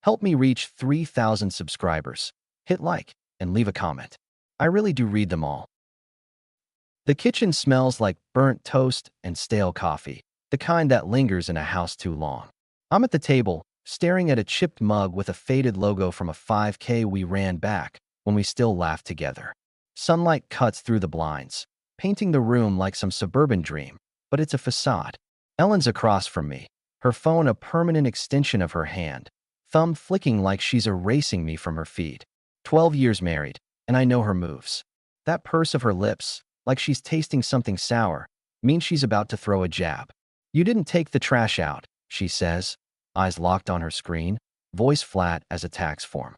Help me reach 3,000 subscribers. Hit like and leave a comment. I really do read them all. The kitchen smells like burnt toast and stale coffee, the kind that lingers in a house too long. I'm at the table, staring at a chipped mug with a faded logo from a 5K we ran back when we still laughed together. Sunlight cuts through the blinds, painting the room like some suburban dream, but it's a facade. Ellen's across from me, her phone a permanent extension of her hand, thumb flicking like she's erasing me from her feed. 12 years married, and I know her moves. That purse of her lips, like she's tasting something sour, means she's about to throw a jab. You didn't take the trash out, she says, eyes locked on her screen, voice flat as a tax form.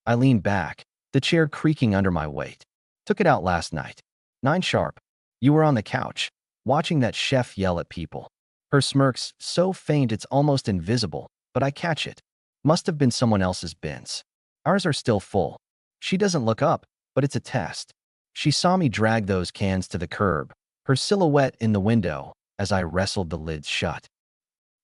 I lean back, the chair creaking under my weight. Took it out last night. 9 sharp. You were on the couch, watching that chef yell at people. Her smirk's so faint it's almost invisible, but I catch it. Must have been someone else's bins. Ours are still full. She doesn't look up, but it's a test. She saw me drag those cans to the curb, her silhouette in the window as I wrestled the lids shut.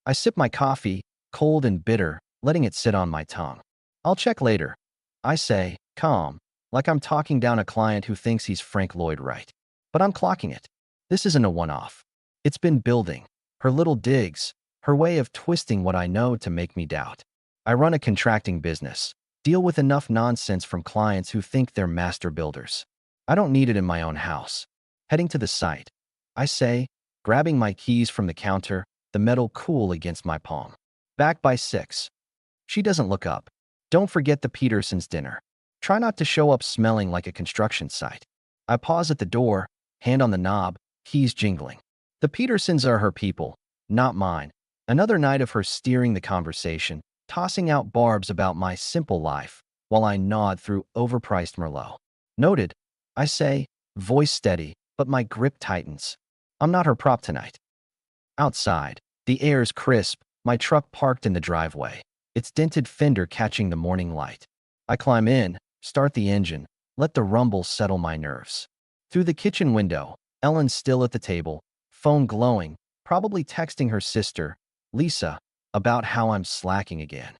I sip my coffee, cold and bitter, letting it sit on my tongue. I'll check later, I say, calm, like I'm talking down a client who thinks he's Frank Lloyd Wright. But I'm clocking it. This isn't a one-off. It's been building. Her little digs, her way of twisting what I know to make me doubt. I run a contracting business, deal with enough nonsense from clients who think they're master builders. I don't need it in my own house. Heading to the site, I say, grabbing my keys from the counter, the metal cool against my palm. Back by 6. She doesn't look up. Don't forget the Petersons' dinner. Try not to show up smelling like a construction site. I pause at the door, hand on the knob, keys jingling. The Petersons are her people, not mine. Another night of her steering the conversation, tossing out barbs about my simple life, while I nod through overpriced Merlot. Noted, I say, voice steady, but my grip tightens. I'm not her prop tonight. Outside, the air's crisp, my truck parked in the driveway, its dented fender catching the morning light. I climb in, start the engine, let the rumble settle my nerves. Through the kitchen window, Ellen's still at the table, phone glowing, probably texting her sister, Lisa, about how I'm slacking again.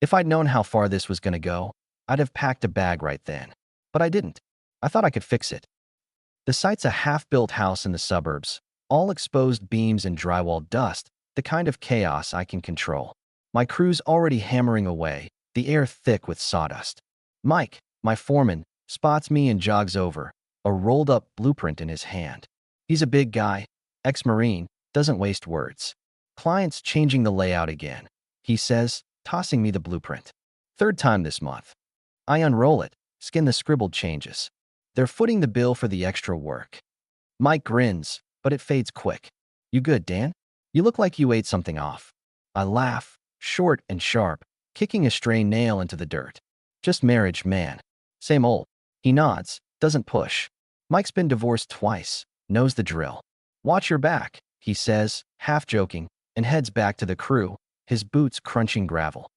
If I'd known how far this was going to go, I'd have packed a bag right then. But I didn't. I thought I could fix it. The site's a half-built house in the suburbs, all exposed beams and drywall dust, the kind of chaos I can control. My crew's already hammering away, the air thick with sawdust. Mike, my foreman, spots me and jogs over, a rolled-up blueprint in his hand. He's a big guy, ex-Marine, doesn't waste words. Client's changing the layout again, he says, tossing me the blueprint. 3rd time this month. I unroll it, skin the scribbled changes. They're footing the bill for the extra work. Mike grins, but it fades quick. You good, Dan? You look like you ate something off. I laugh, short and sharp, kicking a stray nail into the dirt. Just marriage, man. Same old. He nods, doesn't push. Mike's been divorced twice, knows the drill. Watch your back, he says, half joking, and heads back to the crew, his boots crunching gravel.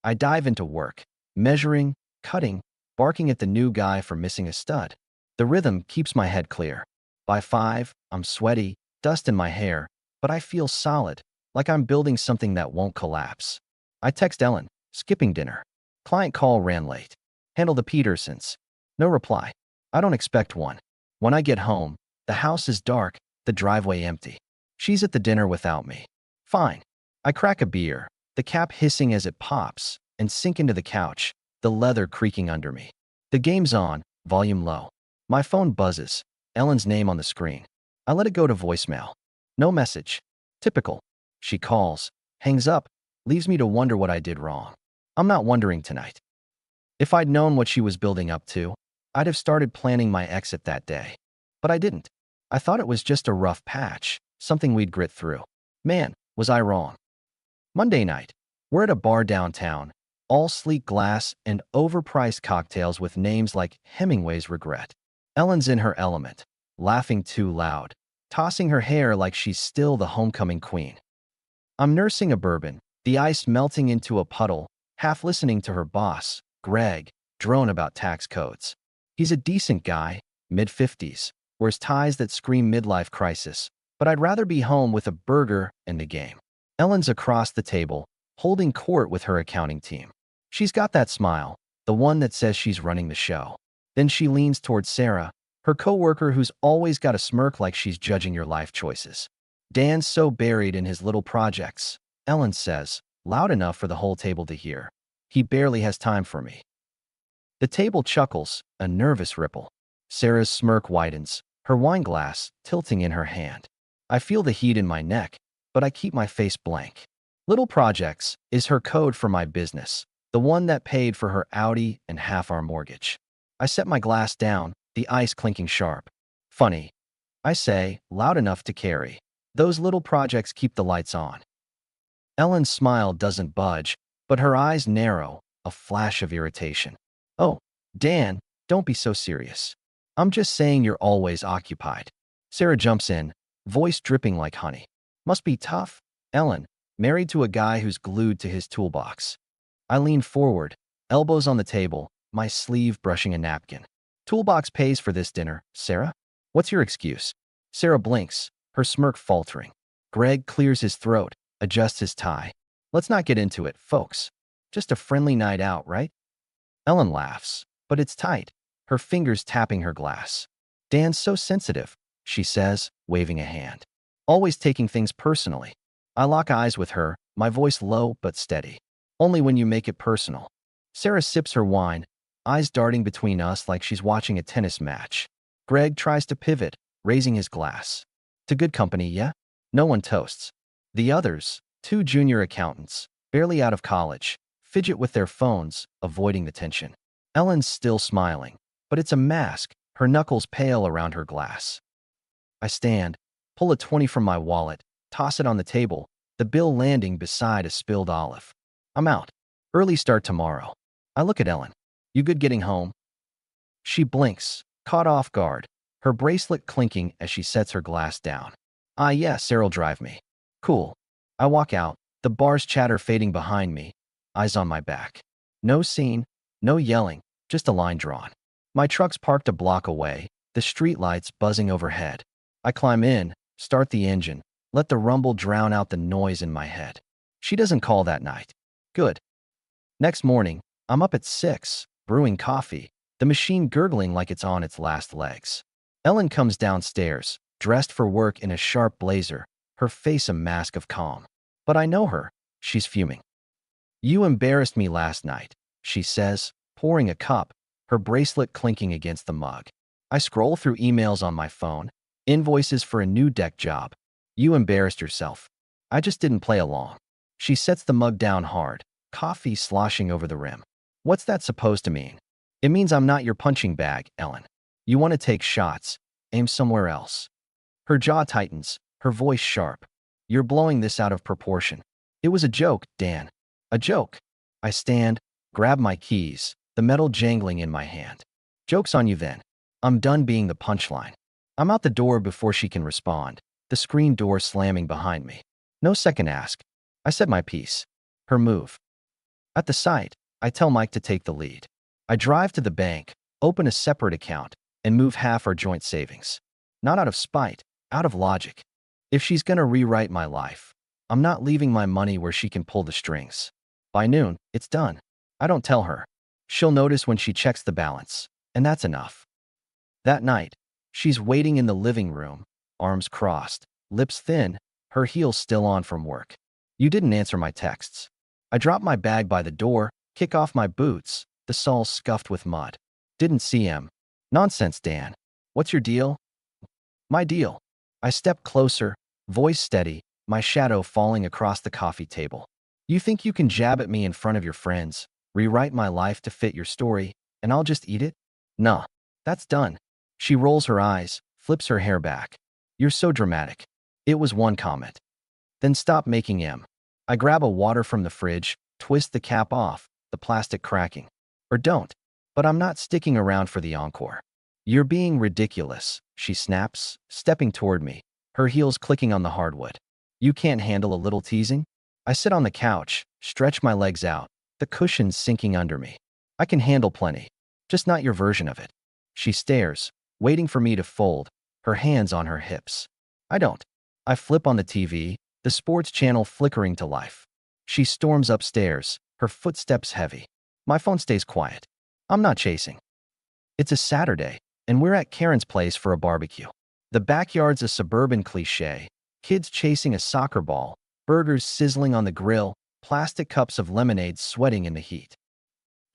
I dive into work, measuring, cutting, barking at the new guy for missing a stud. The rhythm keeps my head clear. By 5, I'm sweaty, dust in my hair, but I feel solid, like I'm building something that won't collapse. I text Ellen, skipping dinner. Client call ran late. Handle the Petersons. No reply. I don't expect one. When I get home, the house is dark, the driveway empty. She's at the dinner without me. Fine. I crack a beer, the cap hissing as it pops, and sink into the couch, the leather creaking under me. The game's on, volume low. My phone buzzes, Ellen's name on the screen. I let it go to voicemail. No message. Typical. She calls, hangs up, leaves me to wonder what I did wrong. I'm not wondering tonight. If I'd known what she was building up to, I'd have started planning my exit that day. But I didn't. I thought it was just a rough patch, something we'd grit through. Man, was I wrong. Monday night, we're at a bar downtown, all sleek glass and overpriced cocktails with names like Hemingway's Regret. Ellen's in her element, laughing too loud, tossing her hair like she's still the homecoming queen. I'm nursing a bourbon, the ice melting into a puddle, half listening to her boss, Greg, drone about tax codes. He's a decent guy, mid-50s, wears ties that scream midlife crisis, but I'd rather be home with a burger and the game. Ellen's across the table, holding court with her accounting team. She's got that smile, the one that says she's running the show. Then she leans towards Sarah, her coworker who's always got a smirk like she's judging your life choices. Dan's so buried in his little projects, Ellen says, loud enough for the whole table to hear. He barely has time for me. The table chuckles, a nervous ripple. Sarah's smirk widens, her wine glass tilting in her hand. I feel the heat in my neck, but I keep my face blank. Little projects is her code for my business, the one that paid for her Audi and half our mortgage. I set my glass down, the ice clinking sharp. Funny, I say, loud enough to carry. Those little projects keep the lights on. Ellen's smile doesn't budge, but her eyes narrow, a flash of irritation. Oh, Dan, don't be so serious. I'm just saying you're always occupied. Sarah jumps in, voice dripping like honey. Must be tough, Ellen, married to a guy who's glued to his toolbox. I lean forward, elbows on the table, my sleeve brushing a napkin. Toolbox pays for this dinner, Sarah? What's your excuse? Sarah blinks, her smirk faltering. Greg clears his throat, adjusts his tie. Let's not get into it, folks. Just a friendly night out, right? Ellen laughs, but it's tight, her fingers tapping her glass. Dan's so sensitive, she says, waving a hand. Always taking things personally. I lock eyes with her, my voice low but steady. Only when you make it personal. Sarah sips her wine, eyes darting between us like she's watching a tennis match. Greg tries to pivot, raising his glass. To good company, yeah? No one toasts. The others, two junior accountants, barely out of college, fidget with their phones, avoiding the tension. Ellen's still smiling, but it's a mask, her knuckles pale around her glass. I stand, pull a 20 from my wallet, toss it on the table, the bill landing beside a spilled olive. I'm out. Early start tomorrow. I look at Ellen. You good getting home? She blinks, caught off guard, her bracelet clinking as she sets her glass down. Ah yes, Sarah'll drive me. Cool. I walk out, the bar's chatter fading behind me, eyes on my back. No scene, no yelling, just a line drawn. My truck's parked a block away, the streetlights buzzing overhead. I climb in, start the engine, let the rumble drown out the noise in my head. She doesn't call that night. Good. Next morning, I'm up at 6, brewing coffee, the machine gurgling like it's on its last legs. Ellen comes downstairs, dressed for work in a sharp blazer, her face a mask of calm. But I know her. She's fuming. You embarrassed me last night, she says, pouring a cup, her bracelet clinking against the mug. I scroll through emails on my phone, invoices for a new deck job. You embarrassed yourself. I just didn't play along. She sets the mug down hard, coffee sloshing over the rim. What's that supposed to mean? It means I'm not your punching bag, Ellen. You want to take shots, aim somewhere else. Her jaw tightens, her voice sharp. You're blowing this out of proportion. It was a joke, Dan. A joke. I stand, grab my keys, the metal jangling in my hand. Joke's on you then. I'm done being the punchline. I'm out the door before she can respond, the screen door slamming behind me. No second ask. I said my piece. Her move. At the site, I tell Mike to take the lead. I drive to the bank, open a separate account, and move half our joint savings. Not out of spite, out of logic. If she's gonna rewrite my life, I'm not leaving my money where she can pull the strings. By noon, it's done. I don't tell her. She'll notice when she checks the balance, and that's enough. That night, she's waiting in the living room, arms crossed, lips thin, her heels still on from work. You didn't answer my texts. I drop my bag by the door, kick off my boots, the soles scuffed with mud. Didn't see him. Nonsense, Dan. What's your deal? My deal. I step closer, voice steady, my shadow falling across the coffee table. You think you can jab at me in front of your friends, rewrite my life to fit your story, and I'll just eat it? Nah, that's done. She rolls her eyes, flips her hair back. You're so dramatic. It was one comment. Then stop making M. I grab a water from the fridge, twist the cap off, the plastic cracking. Or don't. But I'm not sticking around for the encore. You're being ridiculous, she snaps, stepping toward me, her heels clicking on the hardwood. You can't handle a little teasing? I sit on the couch, stretch my legs out, the cushions sinking under me. I can handle plenty, just not your version of it. She stares, waiting for me to fold, her hands on her hips. I don't. I flip on the TV, the sports channel flickering to life. She storms upstairs, her footsteps heavy. My phone stays quiet. I'm not chasing. It's a Saturday, and we're at Karen's place for a barbecue. The backyard's a suburban cliché. Kids chasing a soccer ball, burgers sizzling on the grill, plastic cups of lemonade sweating in the heat.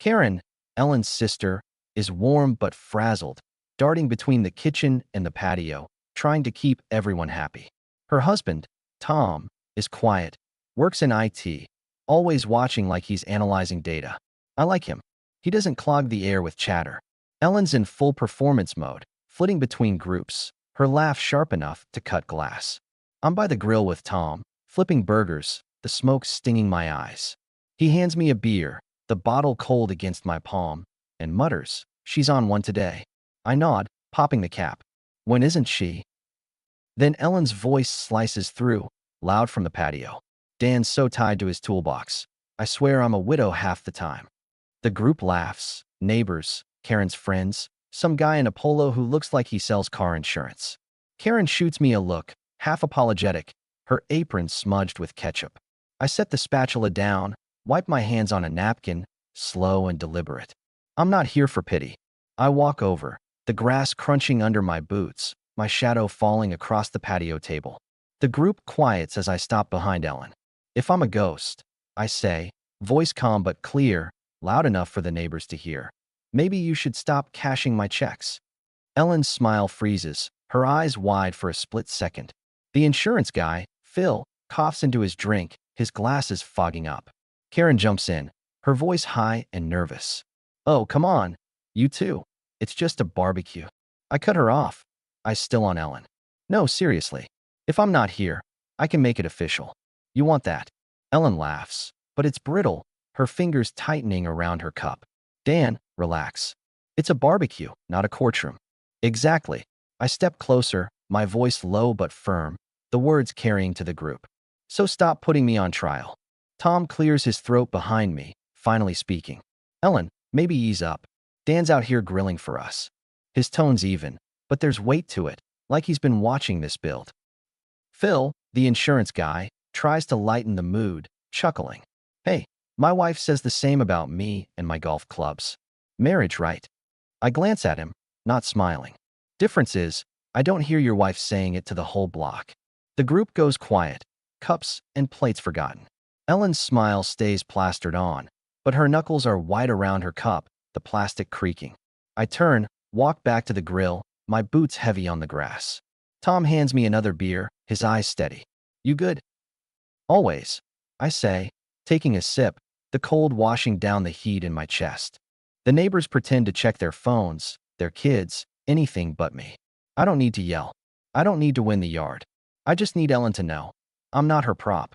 Karen, Ellen's sister, is warm but frazzled, darting between the kitchen and the patio, trying to keep everyone happy. Her husband, Tom, is quiet, works in IT, always watching like he's analyzing data. I like him. He doesn't clog the air with chatter. Ellen's in full performance mode, flitting between groups, her laugh sharp enough to cut glass. I'm by the grill with Tom, flipping burgers, the smoke stinging my eyes. He hands me a beer, the bottle cold against my palm, and mutters, "She's on one today." I nod, popping the cap. "When isn't she?" Then Ellen's voice slices through, loud from the patio. "Dan's so tied to his toolbox. I swear I'm a widow half the time." The group laughs, neighbors, Karen's friends, some guy in a polo who looks like he sells car insurance. Karen shoots me a look, half apologetic, her apron smudged with ketchup. I set the spatula down, wipe my hands on a napkin, slow and deliberate. I'm not here for pity. I walk over, the grass crunching under my boots, my shadow falling across the patio table. The group quiets as I stop behind Ellen. "If I'm a ghost," I say, voice calm but clear, loud enough for the neighbors to hear, "maybe you should stop cashing my checks." Ellen's smile freezes, her eyes wide for a split second. The insurance guy, Phil, coughs into his drink, his glasses fogging up. Karen jumps in, her voice high and nervous. "Oh, come on. You too. It's just a barbecue." I cut her off. Eyes still on Ellen. "No, seriously. If I'm not here, I can make it official. You want that?" Ellen laughs, but it's brittle, her fingers tightening around her cup. "Dan, relax. It's a barbecue, not a courtroom." "Exactly." I step closer, my voice low but firm, the words carrying to the group. "So stop putting me on trial." Tom clears his throat behind me, finally speaking. "Ellen, maybe ease up. Dan's out here grilling for us." His tone's even, but there's weight to it, like he's been watching this build. Phil, the insurance guy, tries to lighten the mood, chuckling. "Hey, my wife says the same about me and my golf clubs. Marriage, right?" I glance at him, not smiling. Difference is, I don't hear your wife saying it to the whole block. The group goes quiet, cups and plates forgotten. Ellen's smile stays plastered on, but her knuckles are wide around her cup, the plastic creaking. I turn, walk back to the grill, my boots heavy on the grass. Tom hands me another beer, his eyes steady. "You good?" "Always," I say, taking a sip, the cold washing down the heat in my chest. The neighbors pretend to check their phones, their kids, anything but me. I don't need to yell. I don't need to win the yard. I just need Ellen to know I'm not her prop.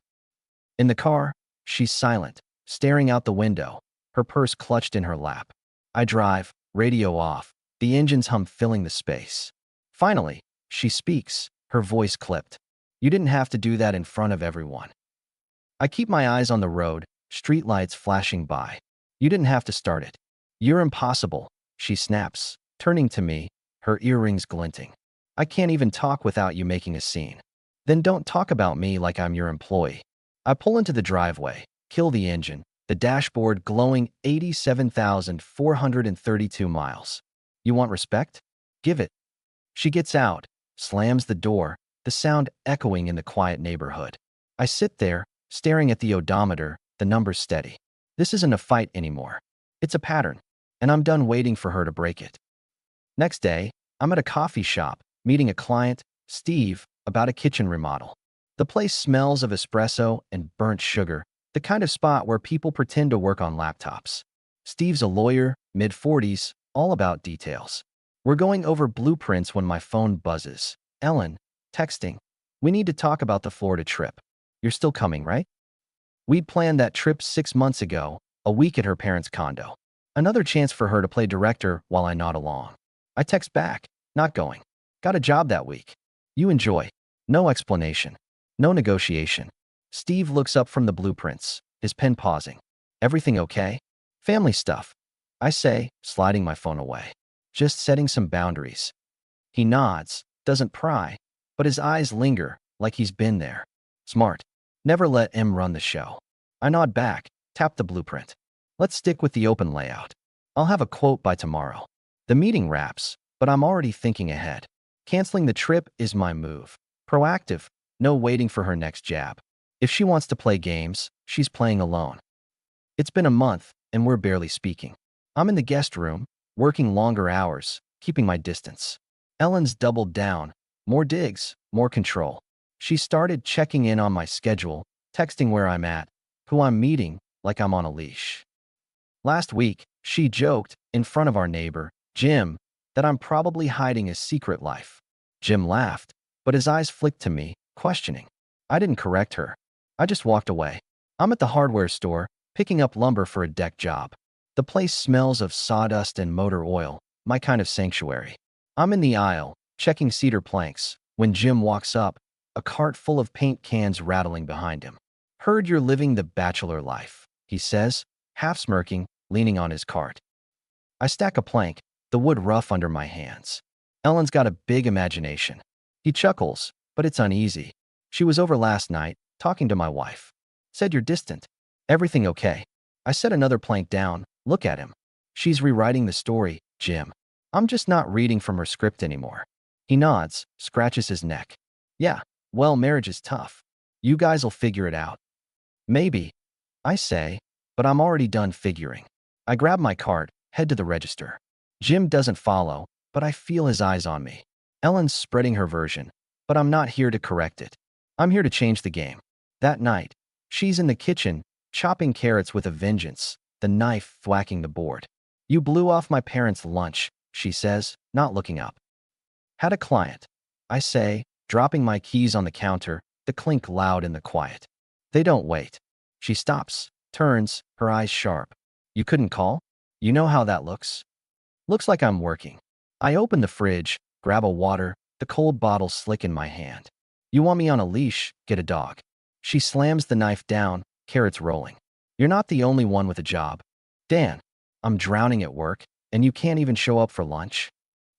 In the car, she's silent, staring out the window, her purse clutched in her lap. I drive, radio off, the engine's hum filling the space. Finally, she speaks, her voice clipped. "You didn't have to do that in front of everyone." I keep my eyes on the road, streetlights flashing by. "You didn't have to start it. You're impossible," she snaps, turning to me, her earrings glinting. "I can't even talk without you making a scene." "Then don't talk about me like I'm your employee." I pull into the driveway, kill the engine, the dashboard glowing 87,432 miles. "You want respect? Give it." She gets out, slams the door, the sound echoing in the quiet neighborhood. I sit there, staring at the odometer, the numbers steady. This isn't a fight anymore. It's a pattern, and I'm done waiting for her to break it. Next day, I'm at a coffee shop, meeting a client, Steve, about a kitchen remodel. The place smells of espresso and burnt sugar, the kind of spot where people pretend to work on laptops. Steve's a lawyer, mid-40s, all about details. We're going over blueprints when my phone buzzes. "Ellen," texting. "We need to talk about the Florida trip. You're still coming, right?" We'd planned that trip 6 months ago, a week at her parents' condo. Another chance for her to play director while I nod along. I text back, "Not going. Got a job that week. You enjoy." No explanation. No negotiation. Steve looks up from the blueprints, his pen pausing. "Everything okay?" "Family stuff," I say, sliding my phone away. "Just setting some boundaries." He nods, doesn't pry, but his eyes linger, like he's been there. Smart. Never let M run the show. I nod back, tap the blueprint. Let's stick with the open layout. I'll have a quote by tomorrow. The meeting wraps, but I'm already thinking ahead. Canceling the trip is my move. Proactive, no waiting for her next jab. If she wants to play games, she's playing alone. It's been a month, and we're barely speaking. I'm in the guest room, working longer hours, keeping my distance. Ellen's doubled down. More digs, more control. She started checking in on my schedule, texting where I'm at, who I'm meeting, like I'm on a leash. Last week, she joked, in front of our neighbor, Jim, that I'm probably hiding a secret life. Jim laughed, but his eyes flicked to me, questioning. I didn't correct her. I just walked away. I'm at the hardware store, picking up lumber for a deck job. The place smells of sawdust and motor oil, my kind of sanctuary. I'm in the aisle, checking cedar planks, when Jim walks up, a cart full of paint cans rattling behind him. Heard you're living the bachelor life, he says, half smirking, leaning on his cart. I stack a plank, the wood rough under my hands. Ellen's got a big imagination. He chuckles, but it's uneasy. She was over last night, talking to my wife. Said you're distant. Everything okay? I set another plank down, look at him. She's rewriting the story, Jim. I'm just not reading from her script anymore. He nods, scratches his neck. Yeah, well, marriage is tough. You guys'll figure it out. Maybe, I say, but I'm already done figuring. I grab my cart, head to the register. Jim doesn't follow, but I feel his eyes on me. Ellen's spreading her version, but I'm not here to correct it. I'm here to change the game. That night, she's in the kitchen, chopping carrots with a vengeance, the knife thwacking the board. You blew off my parents' lunch, she says, not looking up. Had a client, I say, dropping my keys on the counter, the clink loud in the quiet. They don't wait. She stops, turns, her eyes sharp. You couldn't call? You know how that looks? Looks like I'm working. I open the fridge, grab a water, the cold bottle slick in my hand. You want me on a leash, get a dog. She slams the knife down, carrots rolling. You're not the only one with a job. Dan, I'm drowning at work, and you can't even show up for lunch?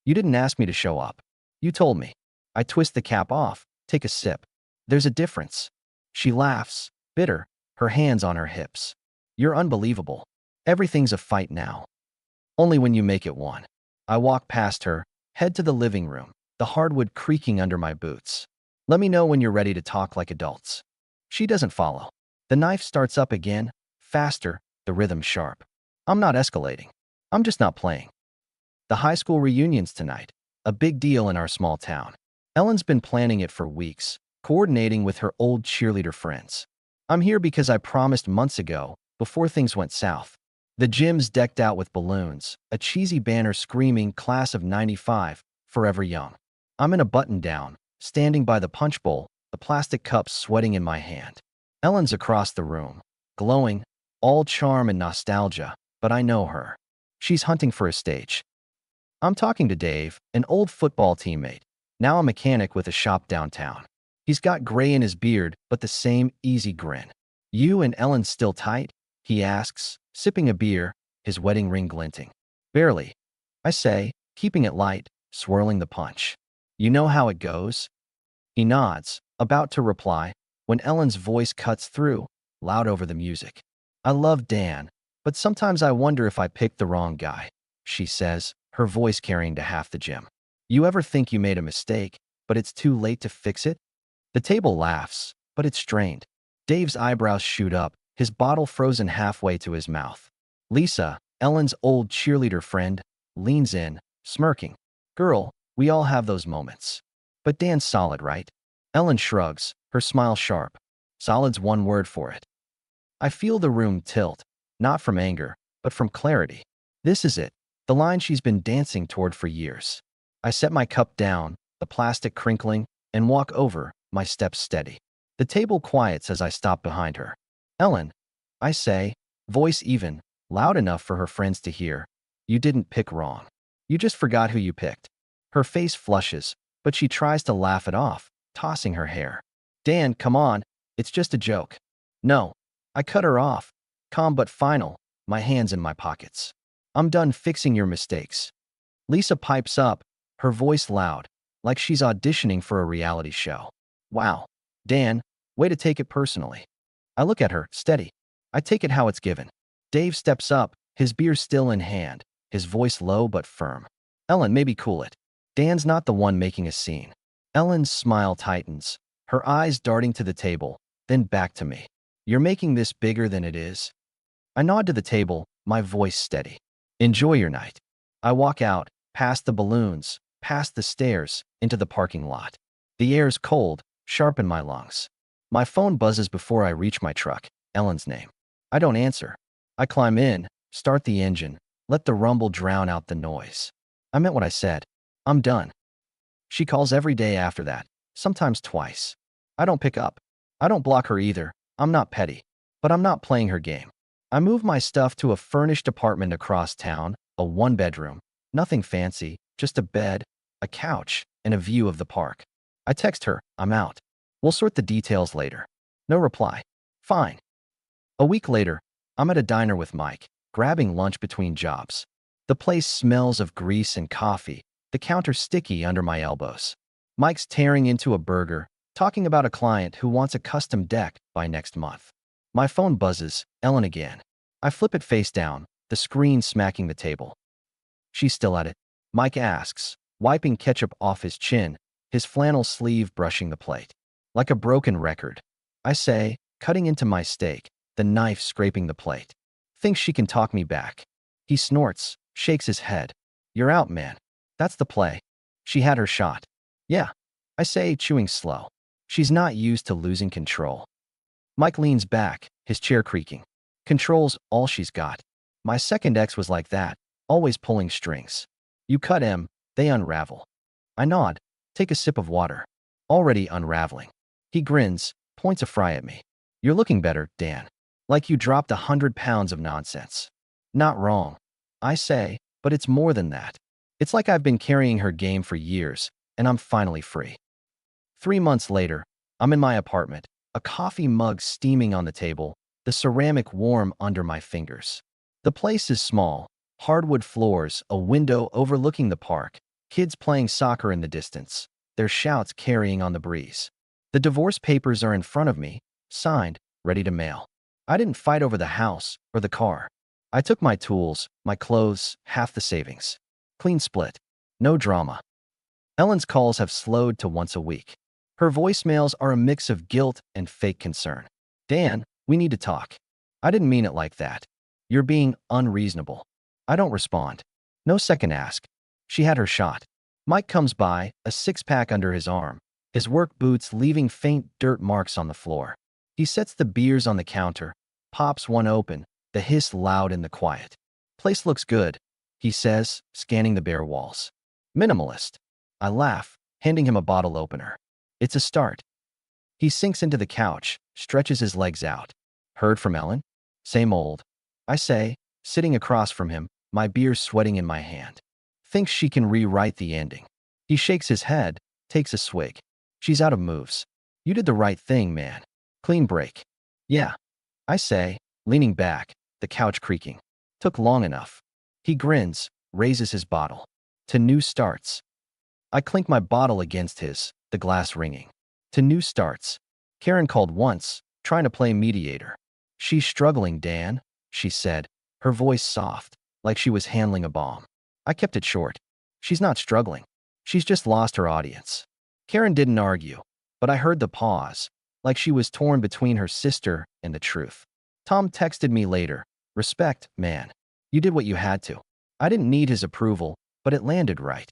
You didn't ask me to show up. You told me. I twist the cap off, take a sip. There's a difference. She laughs, bitter, her hands on her hips. You're unbelievable. Everything's a fight now. Only when you make it one. I walk past her, head to the living room, the hardwood creaking under my boots. Let me know when you're ready to talk like adults. She doesn't follow. The knife starts up again, faster, the rhythm sharp. I'm not escalating. I'm just not playing. The high school reunion's tonight, a big deal in our small town. Ellen's been planning it for weeks, coordinating with her old cheerleader friends. I'm here because I promised months ago, before things went south. The gym's decked out with balloons, a cheesy banner screaming Class of '95, Forever Young. I'm in a button-down, standing by the punch bowl, the plastic cups sweating in my hand. Ellen's across the room, glowing, all charm and nostalgia, but I know her. She's hunting for a stage. I'm talking to Dave, an old football teammate, now a mechanic with a shop downtown. He's got gray in his beard, but the same easy grin. You and Ellen still tight? He asks, sipping a beer, his wedding ring glinting. Barely, I say, keeping it light, swirling the punch. You know how it goes? He nods, about to reply, when Ellen's voice cuts through, loud over the music. I love Dan, but sometimes I wonder if I picked the wrong guy, she says, her voice carrying to half the gym. You ever think you made a mistake, but it's too late to fix it? The table laughs, but it's strained. Dave's eyebrows shoot up, his bottle frozen halfway to his mouth. Lisa, Ellen's old cheerleader friend, leans in, smirking. Girl, we all have those moments. But Dan's solid, right? Ellen shrugs, her smile sharp. Solid's one word for it. I feel the room tilt, not from anger, but from clarity. This is it, the line she's been dancing toward for years. I set my cup down, the plastic crinkling, and walk over, my steps steady. The table quiets as I stop behind her. Ellen, I say, voice even, loud enough for her friends to hear. You didn't pick wrong. You just forgot who you picked. Her face flushes, but she tries to laugh it off, tossing her hair. Dan, come on, it's just a joke. No, I cut her off, calm but final, my hands in my pockets. I'm done fixing your mistakes. Lisa pipes up, her voice loud, like she's auditioning for a reality show. Wow, Dan, way to take it personally. I look at her, steady. I take it how it's given. Dave steps up, his beer still in hand, his voice low but firm. Ellen, maybe cool it. Dan's not the one making a scene. Ellen's smile tightens, her eyes darting to the table, then back to me. You're making this bigger than it is? I nod to the table, my voice steady. Enjoy your night. I walk out, past the balloons, past the stairs, into the parking lot. The air's cold, sharp in my lungs. My phone buzzes before I reach my truck. Ellen's name. I don't answer. I climb in, start the engine, let the rumble drown out the noise. I meant what I said. I'm done. She calls every day after that, sometimes twice. I don't pick up. I don't block her either. I'm not petty. But I'm not playing her game. I move my stuff to a furnished apartment across town, a one-bedroom. Nothing fancy, just a bed, a couch, and a view of the park. I text her, I'm out. We'll sort the details later. No reply. Fine. A week later, I'm at a diner with Mike, grabbing lunch between jobs. The place smells of grease and coffee, the counter sticky under my elbows. Mike's tearing into a burger, talking about a client who wants a custom deck by next month. My phone buzzes, Ellen again. I flip it face down, the screen smacking the table. She's still at it. Mike asks, wiping ketchup off his chin, his flannel sleeve brushing the plate. Like a broken record. I say, cutting into my steak, the knife scraping the plate. Thinks she can talk me back. He snorts, shakes his head. You're out, man. That's the play. She had her shot. Yeah. I say, chewing slow. She's not used to losing control. Mike leans back, his chair creaking. Control's all she's got. My second ex was like that, always pulling strings. You cut him, they unravel. I nod, take a sip of water. Already unraveling. He grins, points a fry at me. You're looking better, Dan. Like you dropped 100 pounds of nonsense. Not wrong. I say, but it's more than that. It's like I've been carrying her game for years, and I'm finally free. 3 months later, I'm in my apartment, a coffee mug steaming on the table, the ceramic warm under my fingers. The place is small, hardwood floors, a window overlooking the park, kids playing soccer in the distance, their shouts carrying on the breeze. The divorce papers are in front of me, signed, ready to mail. I didn't fight over the house or the car. I took my tools, my clothes, half the savings. Clean split. No drama. Ellen's calls have slowed to once a week. Her voicemails are a mix of guilt and fake concern. Dan, we need to talk. I didn't mean it like that. You're being unreasonable. I don't respond. No second ask. She had her shot. Mike comes by, a six-pack under his arm, his work boots leaving faint dirt marks on the floor. He sets the beers on the counter, pops one open, the hiss loud in the quiet. Place looks good, he says, scanning the bare walls. Minimalist. I laugh, handing him a bottle opener. It's a start. He sinks into the couch, stretches his legs out. Heard from Ellen? Same old. I say, sitting across from him, my beer sweating in my hand. Thinks she can rewrite the ending. He shakes his head, takes a swig. She's out of moves. You did the right thing, man. Clean break. Yeah. I say, leaning back, the couch creaking. Took long enough. He grins, raises his bottle. To new starts. I clink my bottle against his, the glass ringing. To new starts. Karen called once, trying to play mediator. She's struggling, Dan, she said, her voice soft, like she was handling a bomb. I kept it short. She's not struggling. She's just lost her audience. Karen didn't argue, but I heard the pause, like she was torn between her sister and the truth. Tom texted me later, respect, man. You did what you had to. I didn't need his approval, but it landed right.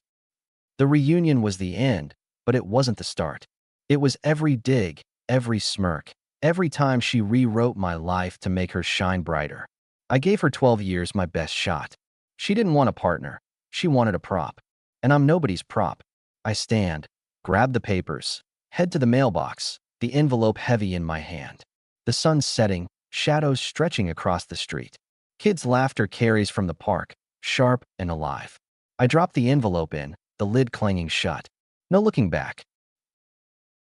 The reunion was the end, but it wasn't the start. It was every dig, every smirk, every time she rewrote my life to make her shine brighter. I gave her 12 years my best shot. She didn't want a partner. She wanted a prop. And I'm nobody's prop. I stand, grab the papers, head to the mailbox, the envelope heavy in my hand. The sun's setting, shadows stretching across the street. Kids' laughter carries from the park, sharp and alive. I drop the envelope in, the lid clanging shut. No looking back.